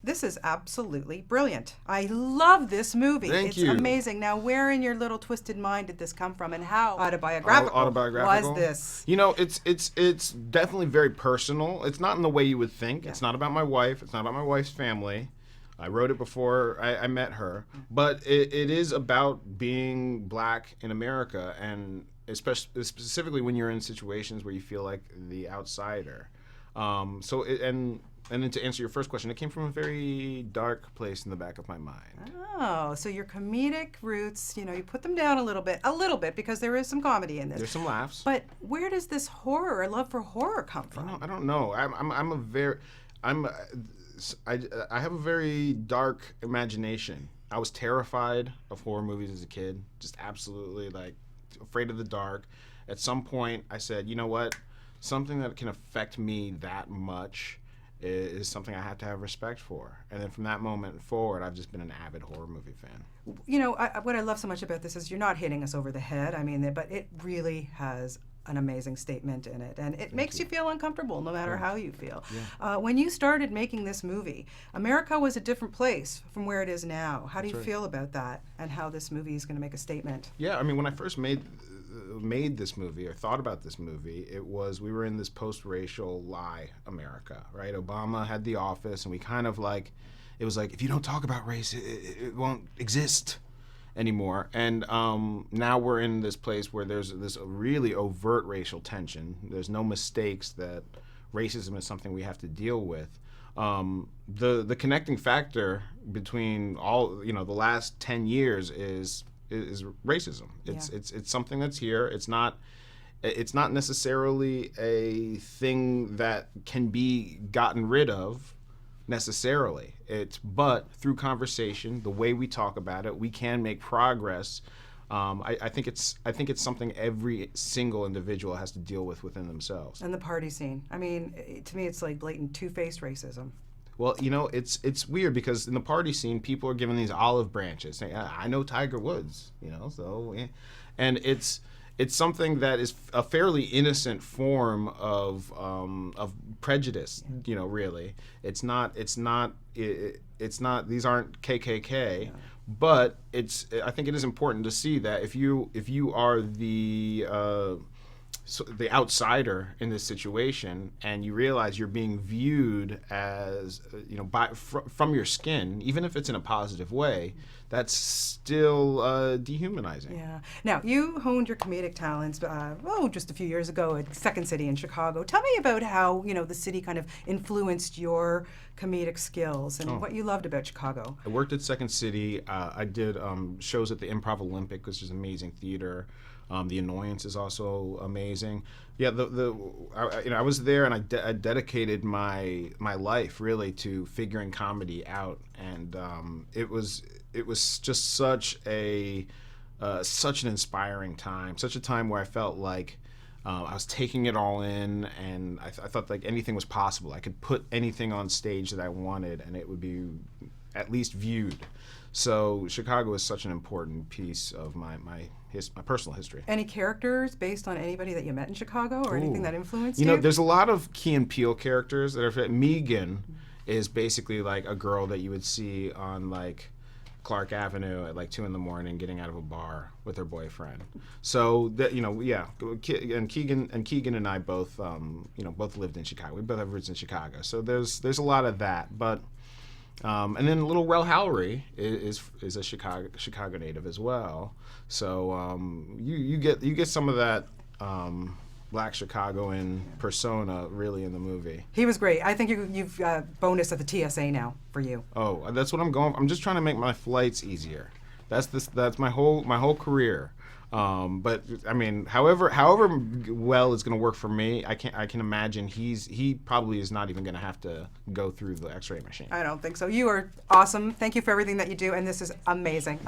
This is absolutely brilliant. I love this movie. Thank you. It's amazing. Now, where in your little twisted mind did this come from, and how autobiographical was this? You know, it's definitely very personal. It's not in the way you would think. Yeah. It's not about my wife. It's not about my wife's family. I wrote it before I met her. But it is about being black in America, and especially specifically when you're in situations where you feel like the outsider. And then to answer your first question, it came from a very dark place in the back of my mind. Oh, so your comedic roots, you put them down a little bit, because there is some comedy in this. There's some laughs. But where does this horror, love for horror, come from? I don't know. I have a very dark imagination. I was terrified of horror movies as a kid, just absolutely afraid of the dark. At some point, I said, you know what? Something that can affect me that much is something I have to have respect for. And then from that moment forward, I've just been an avid horror movie fan. What I love so much about this is you're not hitting us over the head. But it really has an amazing statement in it, and it makes you feel uncomfortable no matter how you feel. Yeah. When you started making this movie, America was a different place from where it is now. How do you feel about that, and how this movie is going to make a statement? Yeah, when I first made this movie or thought about this movie, we were in this post-racial lie America, right? Obama had the office, and we kind of it was like, if you don't talk about race, it won't exist anymore. And now we're in this place where there's this really overt racial tension. There's no mistakes that racism is something we have to deal with. The connecting factor between all the last 10 years is racism. It's something that's here. It's not necessarily a thing that can be gotten rid of necessarily. But through conversation, the way we talk about it, we can make progress. I think it's something every single individual has to deal with within themselves. And the party scene. To me, it's like blatant two-faced racism. Well, it's weird because in the party scene, people are given these olive branches saying, I know Tiger Woods, so, yeah. And it's something that is a fairly innocent form of prejudice, really. It's not, these aren't KKK, yeah. But I think it is important to see that if you are the outsider in this situation, and you realize you're being viewed as from your skin, even if it's in a positive way, that's still dehumanizing. Yeah. Now, you honed your comedic talents just a few years ago at Second City in Chicago. Tell me about how the city kind of influenced your comedic skills and what you loved about Chicago. I worked at Second City. I did shows at the Improv Olympic, which is amazing theater. The Annoyance is also amazing. Yeah, I was there, and I dedicated my life really to figuring comedy out, and it was just such an inspiring time, such a time where I felt like I was taking it all in, and I thought like anything was possible. I could put anything on stage that I wanted, and it would be at least viewed. So Chicago is such an important piece of my personal history. Any characters based on anybody that you met in Chicago, or anything that influenced you? There's a lot of Key and Peele characters that are. Megan is basically like a girl that you would see on Clark Avenue at 2 a.m. getting out of a bar with her boyfriend. So that and Keegan and I both both lived in Chicago. We both have roots in Chicago. So there's a lot of that, but. And then little Rel Howery is a Chicago native as well. So you get some of that black Chicagoan persona really in the movie. He was great. I think you've bonus at the TSA now for you. Oh, that's what I'm going. I'm just trying to make my flights easier. That's my whole career. But however well it's going to work for me, I can imagine he probably is not even going to have to go through the X-ray machine. I don't think so. You are awesome. Thank you for everything that you do, and this is amazing.